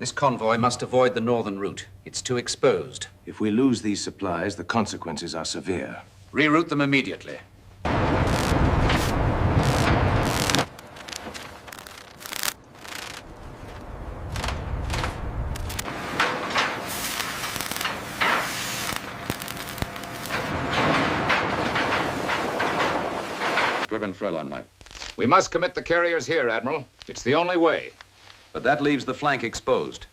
This convoy must avoid the northern route. It's too exposed. If we lose these supplies, the consequences are severe. Reroute them immediately. Driven Fräulein, mate. We must commit the carriers here, Admiral. It's the only way. But that leaves the flank exposed.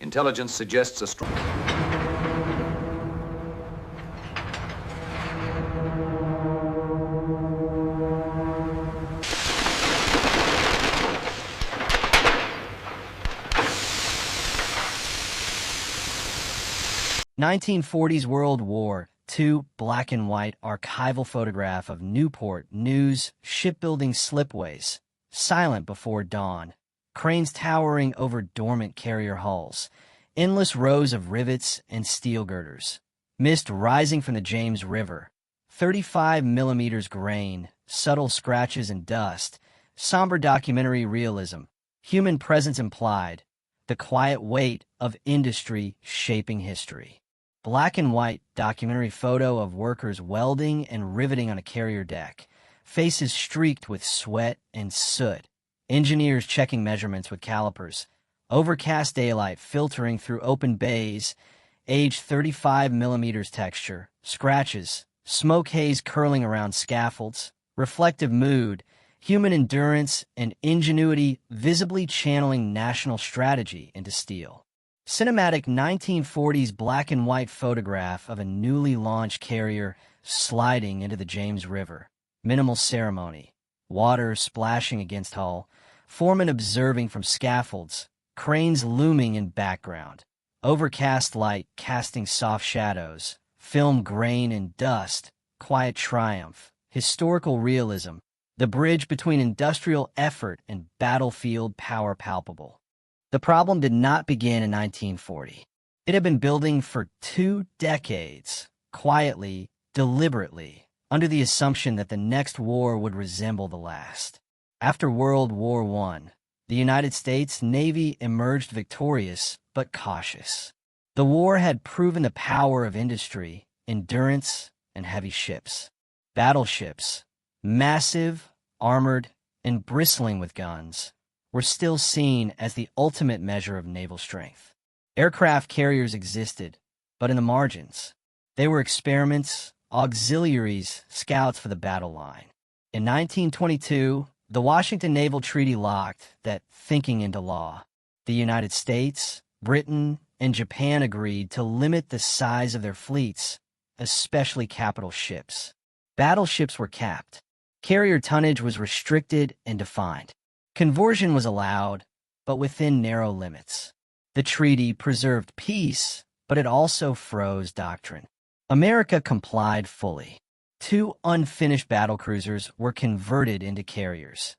Intelligence suggests a strong... (1940s) World War II black and white archival photograph of Newport News shipbuilding slipways, silent before dawn. Cranes towering over dormant carrier hulls, endless rows of rivets and steel girders. Mist rising from the James River, 35 millimeters grain, subtle scratches and dust, somber documentary realism, human presence implied, the quiet weight of industry shaping history. Black and white documentary photo of workers welding and riveting on a carrier deck, faces streaked with sweat and soot. Engineers checking measurements with calipers, overcast daylight filtering through open bays, age 35 millimeters texture, scratches, smoke haze curling around scaffolds, reflective mood, human endurance and ingenuity visibly channeling national strategy into steel. Cinematic 1940s black and white photograph of a newly launched carrier sliding into the James River. Minimal ceremony. Water splashing against hull, foremen observing from scaffolds, cranes looming in background, overcast light casting soft shadows, film grain and dust, quiet triumph, historical realism, the bridge between industrial effort and battlefield power palpable. The problem did not begin in 1940. It had been building for 2 decades, quietly, deliberately, under the assumption that the next war would resemble the last. After World War I, the United States Navy emerged victorious but cautious. The war had proven the power of industry, endurance, and heavy ships. Battleships, massive, armored, and bristling with guns, were still seen as the ultimate measure of naval strength. Aircraft carriers existed, but in the margins. They were experiments, auxiliaries, scouts for the battle line. In 1922, the Washington Naval Treaty locked that thinking into law. The United States, Britain, and Japan agreed to limit the size of their fleets, especially capital ships. Battleships were capped. Carrier tonnage was restricted and defined. Conversion was allowed, but within narrow limits. The treaty preserved peace, but it also froze doctrine. America complied fully. 2 unfinished battlecruisers were converted into carriers,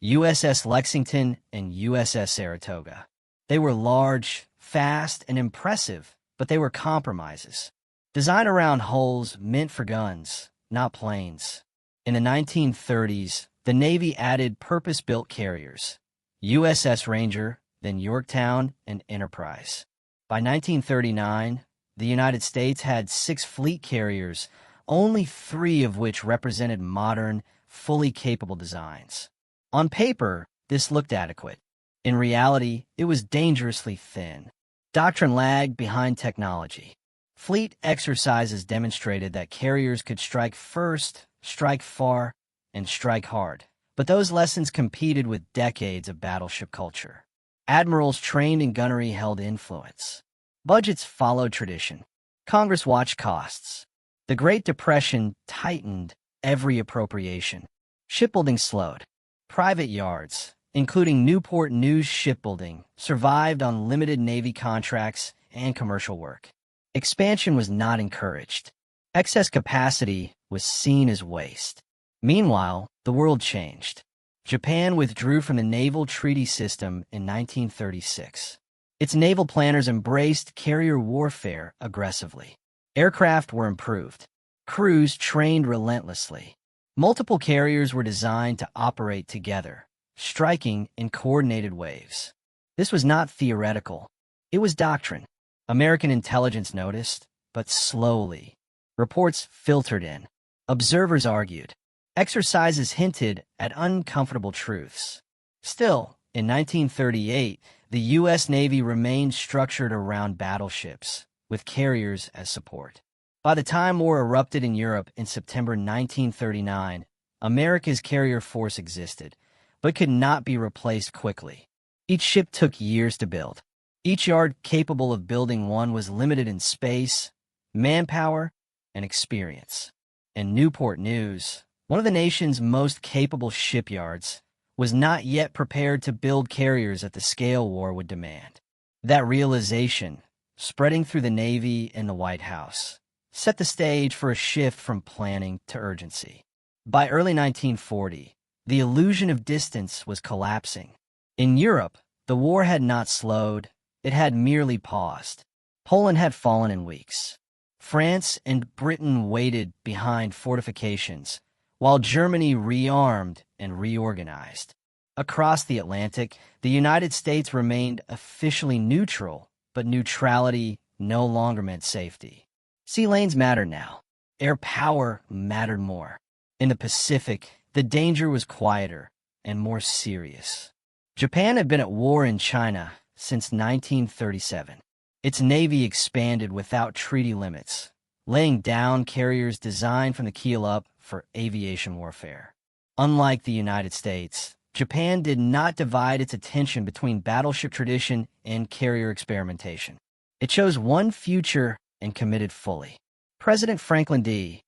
USS Lexington and USS Saratoga. They were large, fast, and impressive, but they were compromises. Designed around hulls meant for guns, not planes. In the 1930s, the Navy added purpose-built carriers, USS Ranger, then Yorktown, and Enterprise. By 1939, the United States had 6 fleet carriers, only 3 of which represented modern, fully capable designs. On paper, this looked adequate. In reality, it was dangerously thin. Doctrine lagged behind technology. Fleet exercises demonstrated that carriers could strike first, strike far, and strike hard. But those lessons competed with decades of battleship culture. Admirals trained in gunnery held influence. Budgets followed tradition. Congress watched costs. The Great Depression tightened every appropriation. Shipbuilding slowed. Private yards, including Newport News Shipbuilding, survived on limited Navy contracts and commercial work. Expansion was not encouraged. Excess capacity was seen as waste. Meanwhile, the world changed. Japan withdrew from the naval treaty system in 1936. Its naval planners embraced carrier warfare aggressively. Aircraft were improved. Crews trained relentlessly. Multiple carriers were designed to operate together, striking in coordinated waves. This was not theoretical. It was doctrine. American intelligence noticed, but slowly. Reports filtered in. Observers argued. Exercises hinted at uncomfortable truths. Still, in 1938, the U.S. Navy remained structured around battleships, with carriers as support. By the time war erupted in Europe in September 1939, America's carrier force existed, but could not be replaced quickly. Each ship took years to build. Each yard capable of building one was limited in space, manpower, and experience. And Newport News, one of the nation's most capable shipyards, was not yet prepared to build carriers at the scale war would demand. That realization, spreading through the Navy and the White House, set the stage for a shift from planning to urgency. By early 1940, the illusion of distance was collapsing. In Europe, the war had not slowed, it had merely paused. Poland had fallen in weeks. France and Britain waited behind fortifications, while Germany rearmed and reorganized. Across the Atlantic, the United States remained officially neutral, but neutrality no longer meant safety. Sea lanes mattered now. Air power mattered more. In the Pacific, the danger was quieter and more serious. Japan had been at war in China since 1937. Its navy expanded without treaty limits, laying down carriers designed from the keel up for aviation warfare. Unlike the United States, Japan did not divide its attention between battleship tradition and carrier experimentation. It chose one future and committed fully. President Franklin D.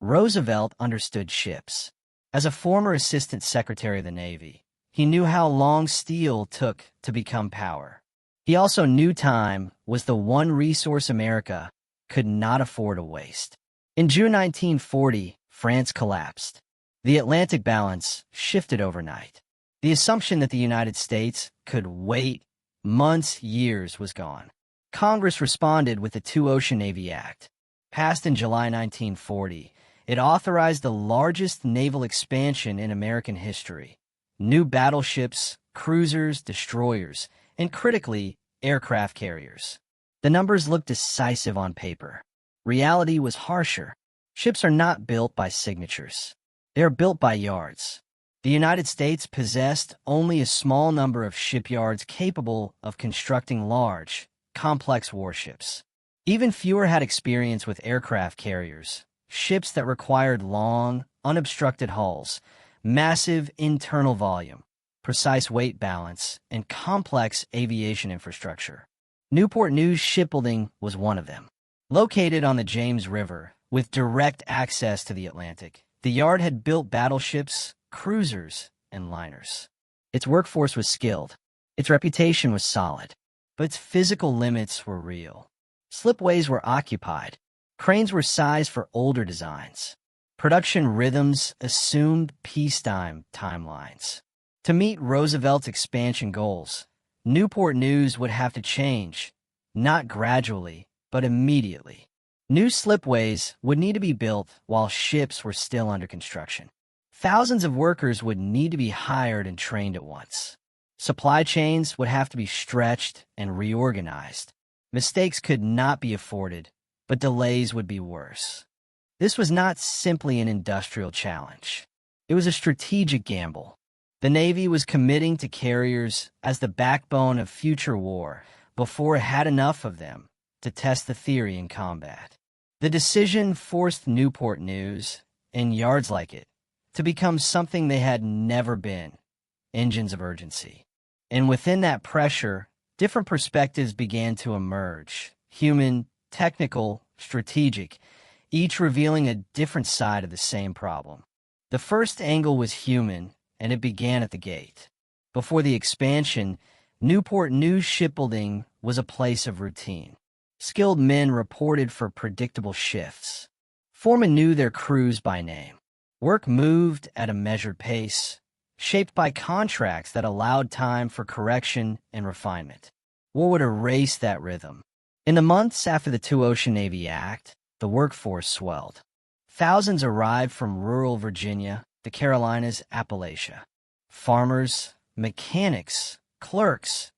Roosevelt understood ships. As a former Assistant Secretary of the Navy, he knew how long steel took to become power. He also knew time was the one resource America could not afford to waste. In June 1940, France collapsed. The Atlantic balance shifted overnight. The assumption that the United States could wait months, years was gone. Congress responded with the Two-Ocean Navy Act. Passed in July 1940, it authorized the largest naval expansion in American history. New battleships, cruisers, destroyers, and critically, aircraft carriers. The numbers looked decisive on paper. Reality was harsher. Ships are not built by signatures. They are built by yards. The United States possessed only a small number of shipyards capable of constructing large, complex warships. Even fewer had experience with aircraft carriers, ships that required long, unobstructed hulls, massive internal volume, precise weight balance, and complex aviation infrastructure. Newport News Shipbuilding was one of them. Located on the James River, with direct access to the Atlantic, the yard had built battleships, cruisers, and liners. Its workforce was skilled. Its reputation was solid. But its physical limits were real. Slipways were occupied. Cranes were sized for older designs. Production rhythms assumed peacetime timelines. To meet Roosevelt's expansion goals, Newport News would have to change, not gradually, but immediately. New slipways would need to be built while ships were still under construction. Thousands of workers would need to be hired and trained at once. Supply chains would have to be stretched and reorganized. Mistakes could not be afforded, but delays would be worse. This was not simply an industrial challenge. It was a strategic gamble. The Navy was committing to carriers as the backbone of future war before it had enough of them to test the theory in combat. The decision forced Newport News, and yards like it, to become something they had never been, engines of urgency. And within that pressure, different perspectives began to emerge, human, technical, strategic, each revealing a different side of the same problem. The first angle was human, and it began at the gate. Before the expansion, Newport News Shipbuilding was a place of routine. Skilled men reported for predictable shifts. Foremen knew their crews by name. Work moved at a measured pace, shaped by contracts that allowed time for correction and refinement. War would erase that rhythm. In the months after the Two-Ocean Navy Act, the workforce swelled. Thousands arrived from rural Virginia, the Carolinas, Appalachia. Farmers, mechanics, clerks,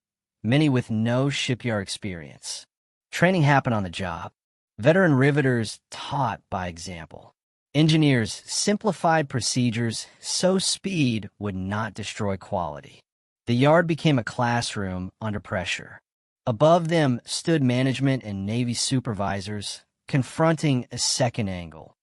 many with no shipyard experience. Training happened on the job. Veteran riveters taught by example. Engineers simplified procedures so speed would not destroy quality. The yard became a classroom under pressure. Above them stood management and Navy supervisors, confronting a second angle: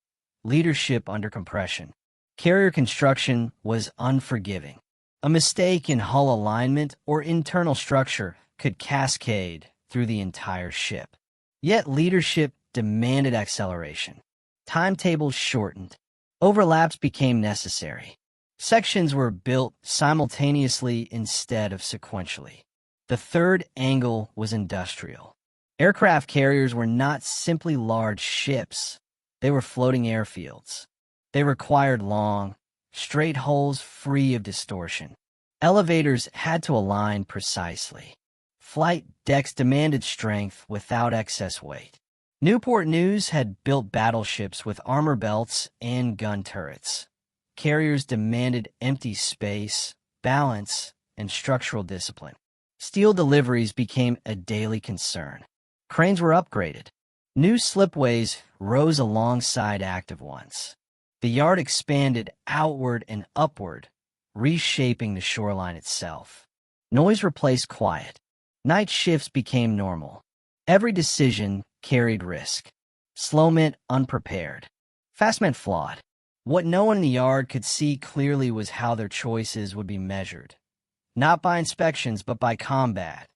leadership under compression. Carrier construction was unforgiving. A mistake in hull alignment or internal structure could cascade through the entire ship. Yet leadership demanded acceleration. Timetables shortened. Overlaps became necessary. Sections were built simultaneously instead of sequentially. The third angle was industrial. Aircraft carriers were not simply large ships. They were floating airfields. They required long, straight hulls free of distortion. Elevators had to align precisely. Flight decks demanded strength without excess weight. Newport News had built battleships with armor belts and gun turrets. Carriers demanded empty space, balance, and structural discipline. Steel deliveries became a daily concern. Cranes were upgraded. New slipways rose alongside active ones. The yard expanded outward and upward, reshaping the shoreline itself. Noise replaced quiet. Night shifts became normal. Every decision carried risk. Slow meant unprepared. Fast meant flawed. What no one in the yard could see clearly was how their choices would be measured. Not by inspections, but by combat.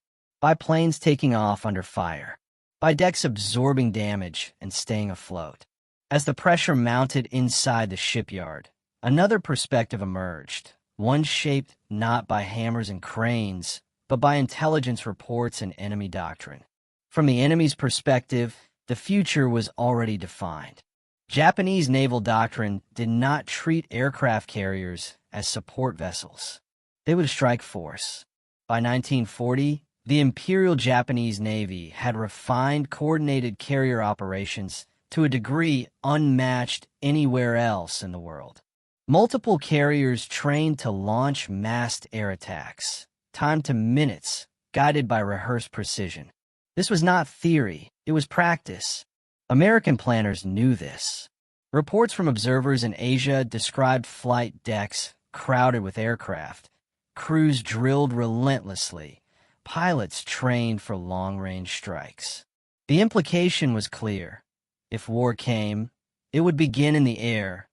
By planes taking off under fire. By decks absorbing damage and staying afloat. As the pressure mounted inside the shipyard, another perspective emerged, one shaped not by hammers and cranes, but by intelligence reports and enemy doctrine. From the enemy's perspective, the future was already defined. Japanese naval doctrine did not treat aircraft carriers as support vessels. They would strike force. By 1940, the Imperial Japanese Navy had refined coordinated carrier operations to a degree unmatched anywhere else in the world. Multiple carriers trained to launch massed air attacks, timed to minutes, guided by rehearsed precision. This was not theory, it was practice. American planners knew this. Reports from observers in Asia described flight decks crowded with aircraft, crews drilled relentlessly, pilots trained for long-range strikes. The implication was clear. If war came, it would begin in the air,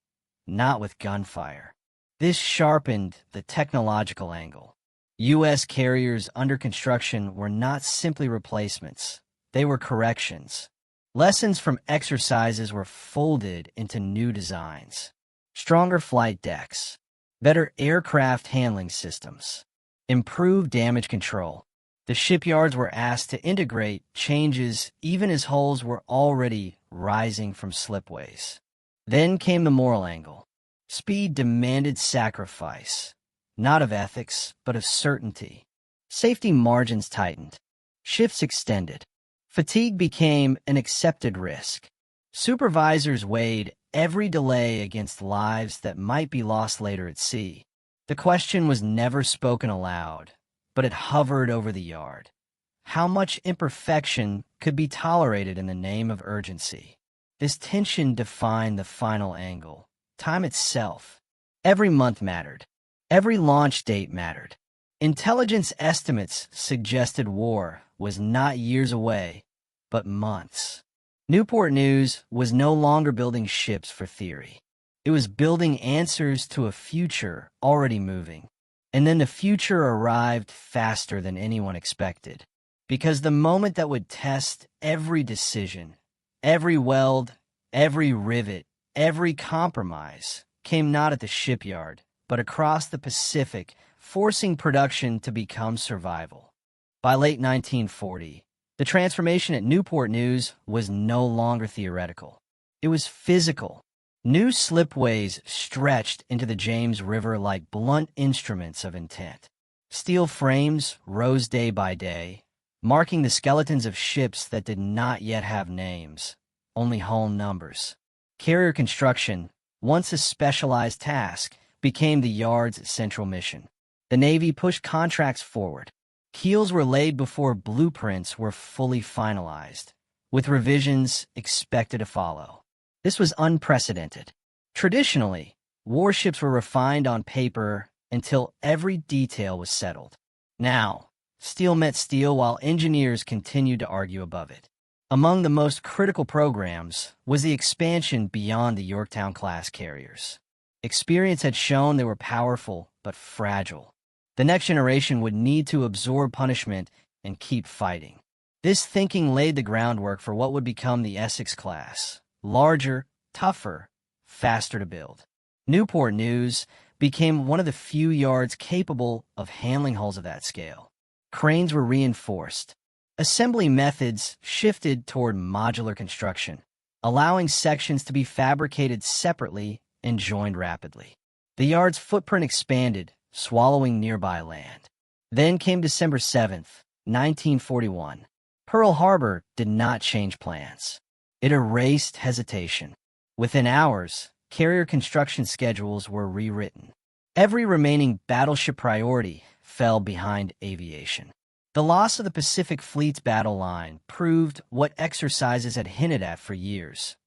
not with gunfire. This sharpened the technological angle. U.S. carriers under construction were not simply replacements. They were corrections. Lessons from exercises were folded into new designs. Stronger flight decks, better aircraft handling systems, improved damage control. The shipyards were asked to integrate changes even as hulls were already rising from slipways. Then came the moral angle. Speed demanded sacrifice, not of ethics, but of certainty. Safety margins tightened. Shifts extended. Fatigue became an accepted risk. Supervisors weighed every delay against lives that might be lost later at sea. The question was never spoken aloud, but it hovered over the yard. How much imperfection could be tolerated in the name of urgency? This tension defined the final angle. Time itself. Every month mattered. Every launch date mattered. Intelligence estimates suggested war was not years away, but months. Newport News was no longer building ships for theory. It was building answers to a future already moving. And then the future arrived faster than anyone expected. Because the moment that would test every decision, every weld, every rivet, every compromise, came not at the shipyard, but across the Pacific, forcing production to become survival. By late 1940, the transformation at Newport News was no longer theoretical. It was physical. New slipways stretched into the James River like blunt instruments of intent. Steel frames rose day by day, marking the skeletons of ships that did not yet have names, only hull numbers. Carrier construction, once a specialized task, became the yard's central mission. The Navy pushed contracts forward. Keels were laid before blueprints were fully finalized, with revisions expected to follow. This was unprecedented. Traditionally, warships were refined on paper until every detail was settled. Now, steel met steel while engineers continued to argue above it. Among the most critical programs was the expansion beyond the Yorktown-class carriers. Experience had shown they were powerful but fragile. The next generation would need to absorb punishment and keep fighting. This thinking laid the groundwork for what would become the Essex class: larger, tougher, faster to build. Newport News became one of the few yards capable of handling hulls of that scale. Cranes were reinforced. Assembly methods shifted toward modular construction, allowing sections to be fabricated separately and joined rapidly. The yard's footprint expanded, swallowing nearby land. Then came December 7th, 1941. Pearl Harbor did not change plans. It erased hesitation. Within hours, carrier construction schedules were rewritten. Every remaining battleship priority fell behind aviation. The loss of the Pacific Fleet's battle line proved what exercises had hinted at for years.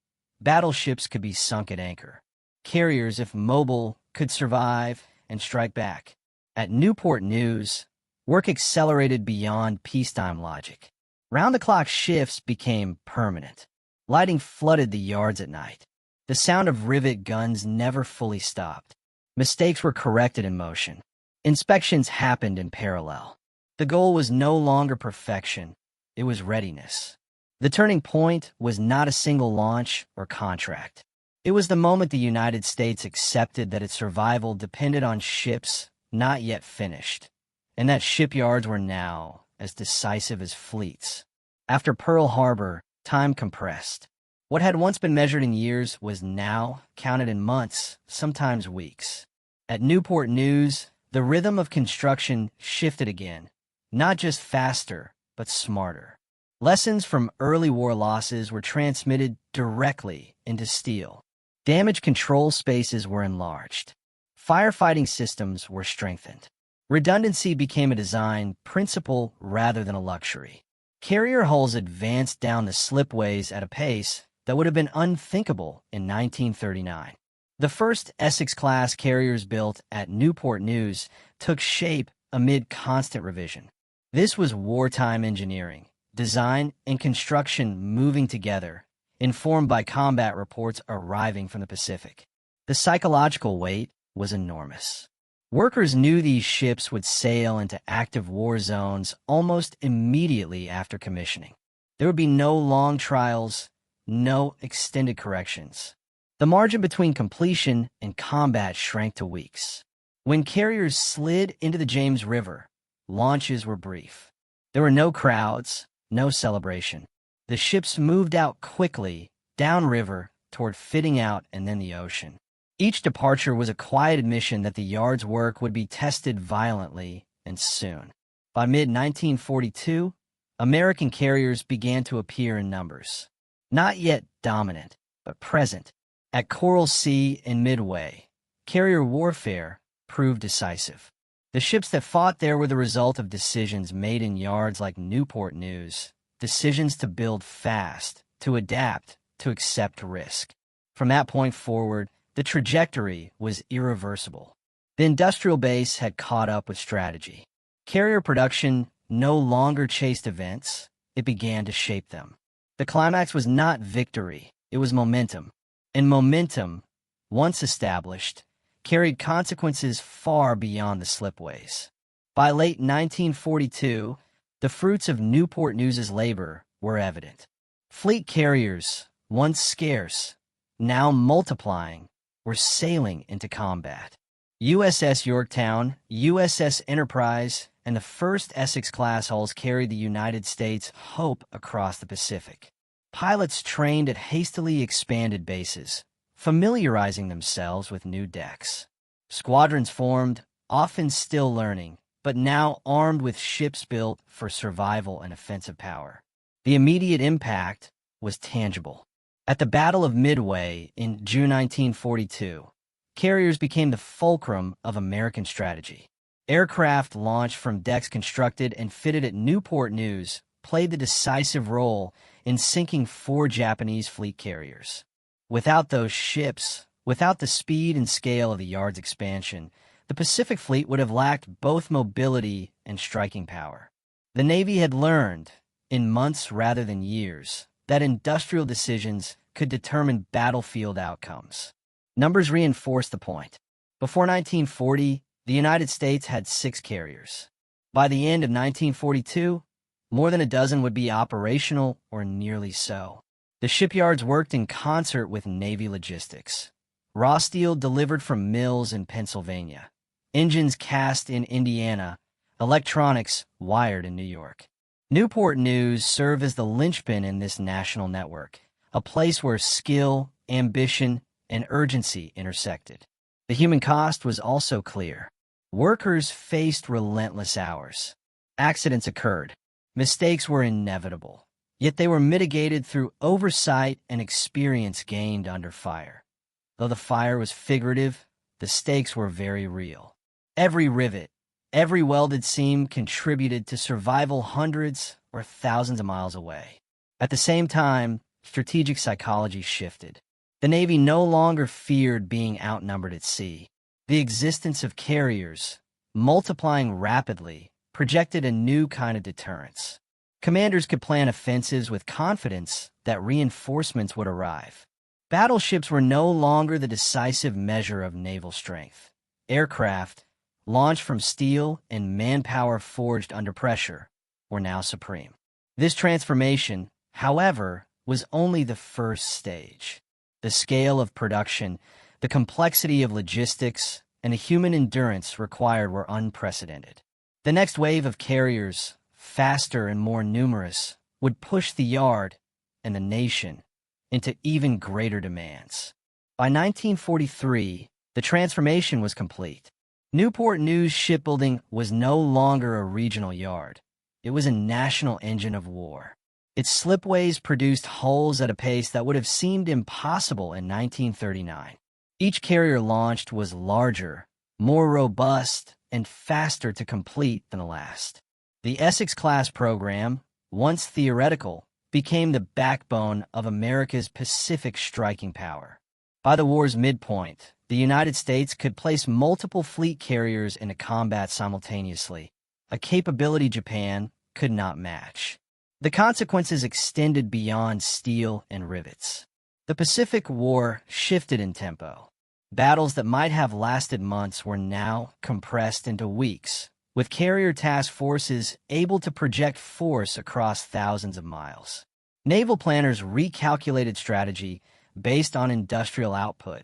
Battleships could be sunk at anchor. Carriers, if mobile, could survive and strike back. At Newport News, work accelerated beyond peacetime logic. Round-the-clock shifts became permanent. Lighting flooded the yards at night. The sound of rivet guns never fully stopped. Mistakes were corrected in motion. Inspections happened in parallel. The goal was no longer perfection, it was readiness. The turning point was not a single launch or contract. It was the moment the United States accepted that its survival depended on ships not yet finished, and that shipyards were now as decisive as fleets. After Pearl Harbor, time compressed. What had once been measured in years was now counted in months, sometimes weeks. At Newport News, the rhythm of construction shifted again. Not just faster, but smarter. Lessons from early war losses were transmitted directly into steel. Damage control spaces were enlarged. Firefighting systems were strengthened. Redundancy became a design principle rather than a luxury. Carrier hulls advanced down the slipways at a pace that would have been unthinkable in 1939. The first Essex-class carriers built at Newport News took shape amid constant revision. This was wartime engineering, design, and construction moving together, informed by combat reports arriving from the Pacific. The psychological weight was enormous. Workers knew these ships would sail into active war zones almost immediately after commissioning. There would be no long trials, no extended corrections. The margin between completion and combat shrank to weeks. When carriers slid into the James River, launches were brief. There were no crowds, no celebration. The ships moved out quickly, downriver, toward fitting out and then the ocean. Each departure was a quiet admission that the yard's work would be tested violently and soon. By mid-1942, American carriers began to appear in numbers. Not yet dominant, but present. At Coral Sea and Midway, carrier warfare proved decisive. The ships that fought there were the result of decisions made in yards like Newport News, decisions to build fast, to adapt, to accept risk. From that point forward, the trajectory was irreversible. The industrial base had caught up with strategy. Carrier production no longer chased events, it began to shape them. The climax was not victory, it was momentum. And momentum, once established, carried consequences far beyond the slipways. By late 1942, the fruits of Newport News' labor were evident. Fleet carriers, once scarce, now multiplying, were sailing into combat. USS Yorktown, USS Enterprise, and the first Essex-class hulls carried the United States' hope across the Pacific. Pilots trained at hastily expanded bases, familiarizing themselves with new decks. Squadrons formed, often still learning, but now armed with ships built for survival and offensive power. The immediate impact was tangible. At the Battle of Midway in June 1942, carriers became the fulcrum of American strategy. Aircraft launched from decks constructed and fitted at Newport News played the decisive role in sinking 4 Japanese fleet carriers. Without those ships, without the speed and scale of the yard's expansion, the Pacific Fleet would have lacked both mobility and striking power. The Navy had learned, in months rather than years, that industrial decisions could determine battlefield outcomes. Numbers reinforce the point. Before 1940, the United States had 6 carriers. By the end of 1942, more than a dozen would be operational or nearly so. The shipyards worked in concert with Navy logistics. Raw steel delivered from mills in Pennsylvania, engines cast in Indiana, electronics wired in New York. Newport News served as the linchpin in this national network, a place where skill, ambition, and urgency intersected. The human cost was also clear. Workers faced relentless hours. Accidents occurred. Mistakes were inevitable, yet they were mitigated through oversight and experience gained under fire. Though the fire was figurative, the stakes were very real. Every rivet, every welded seam contributed to survival hundreds or thousands of miles away. At the same time, strategic psychology shifted. The Navy no longer feared being outnumbered at sea. The existence of carriers, multiplying rapidly, projected a new kind of deterrence. Commanders could plan offensives with confidence that reinforcements would arrive. Battleships were no longer the decisive measure of naval strength. Aircraft, launched from steel and manpower forged under pressure, were now supreme. This transformation, however, was only the first stage. The scale of production, the complexity of logistics, and the human endurance required were unprecedented. The next wave of carriers, faster and more numerous, would push the yard and the nation into even greater demands. By 1943, the transformation was complete. Newport News Shipbuilding was no longer a regional yard. It was a national engine of war. Its slipways produced hulls at a pace that would have seemed impossible in 1939. Each carrier launched was larger, more robust, and faster to complete than the last. The Essex-class program, once theoretical, became the backbone of America's Pacific striking power. By the war's midpoint, the United States could place multiple fleet carriers into combat simultaneously, a capability Japan could not match. The consequences extended beyond steel and rivets. The Pacific War shifted in tempo. Battles that might have lasted months were now compressed into weeks, with carrier task forces able to project force across thousands of miles. Naval planners recalculated strategy based on industrial output,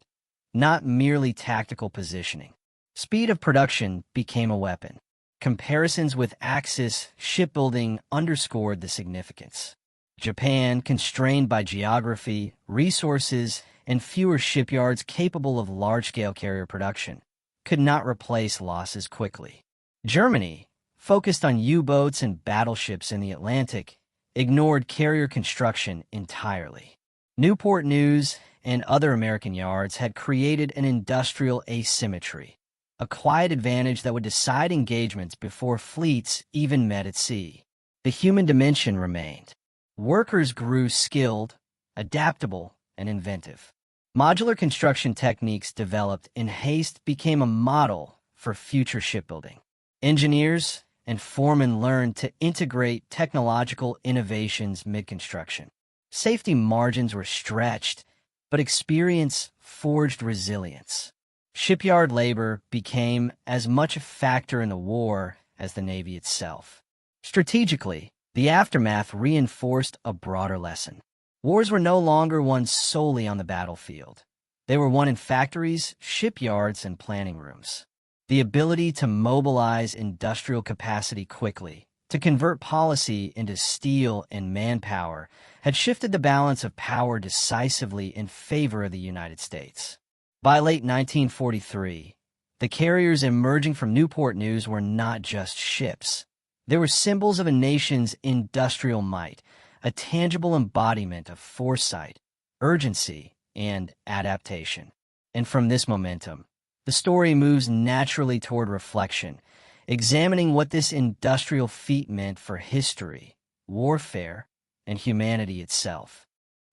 not merely tactical positioning. Speed of production became a weapon. Comparisons with Axis shipbuilding underscored the significance. Japan, constrained by geography, resources, and fewer shipyards capable of large-scale carrier production, could not replace losses quickly. Germany, focused on U-boats and battleships in the Atlantic, ignored carrier construction entirely. Newport News and other American yards had created an industrial asymmetry, a quiet advantage that would decide engagements before fleets even met at sea. The human dimension remained. Workers grew skilled, adaptable, and inventive. Modular construction techniques developed in haste became a model for future shipbuilding. Engineers and foremen learned to integrate technological innovations mid-construction. Safety margins were stretched, but experience forged resilience. Shipyard labor became as much a factor in the war as the Navy itself. Strategically, the aftermath reinforced a broader lesson. Wars were no longer won solely on the battlefield. They were won in factories, shipyards, and planning rooms. The ability to mobilize industrial capacity quickly, to convert policy into steel and manpower, had shifted the balance of power decisively in favor of the United States. By late 1943, the carriers emerging from Newport News were not just ships. They were symbols of a nation's industrial might, a tangible embodiment of foresight, urgency, and adaptation. And from this momentum, the story moves naturally toward reflection, examining what this industrial feat meant for history, warfare, and humanity itself.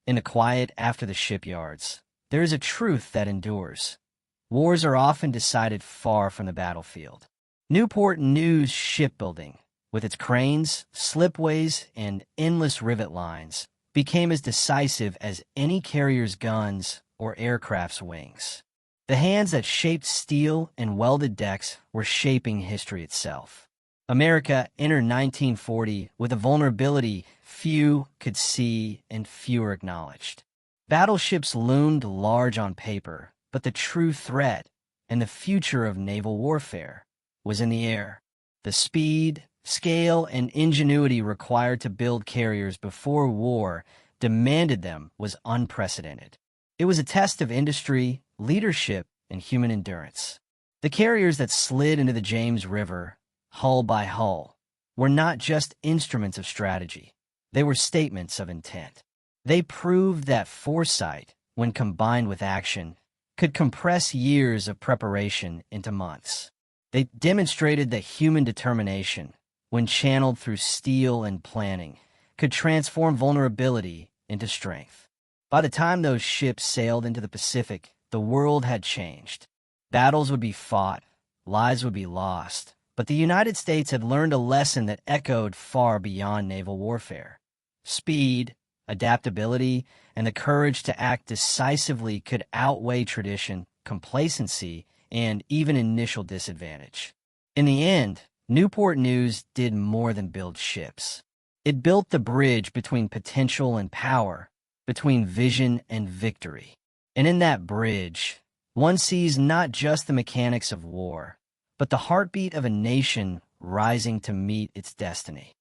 In the quiet after the shipyards, there is a truth that endures. Wars are often decided far from the battlefield. Newport News Shipbuilding, with its cranes, slipways, and endless rivet lines, became as decisive as any carrier's guns or aircraft's wings. The hands that shaped steel and welded decks were shaping history itself. America entered 1940 with a vulnerability few could see and fewer acknowledged. Battleships loomed large on paper, but the true threat and the future of naval warfare was in the air. The speed, scale, and ingenuity required to build carriers before war demanded them was unprecedented. It was a test of industry, leadership, and human endurance. The carriers that slid into the James River, hull by hull, were not just instruments of strategy. They were statements of intent. They proved that foresight, when combined with action, could compress years of preparation into months. They demonstrated that human determination, when channeled through steel and planning, could transform vulnerability into strength. By the time those ships sailed into the Pacific, the world had changed. Battles would be fought, lives would be lost, but the United States had learned a lesson that echoed far beyond naval warfare. Speed, adaptability, and the courage to act decisively could outweigh tradition, complacency, and even initial disadvantage. In the end, Newport News did more than build ships. It built the bridge between potential and power, between vision and victory. And in that bridge, one sees not just the mechanics of war, but the heartbeat of a nation rising to meet its destiny.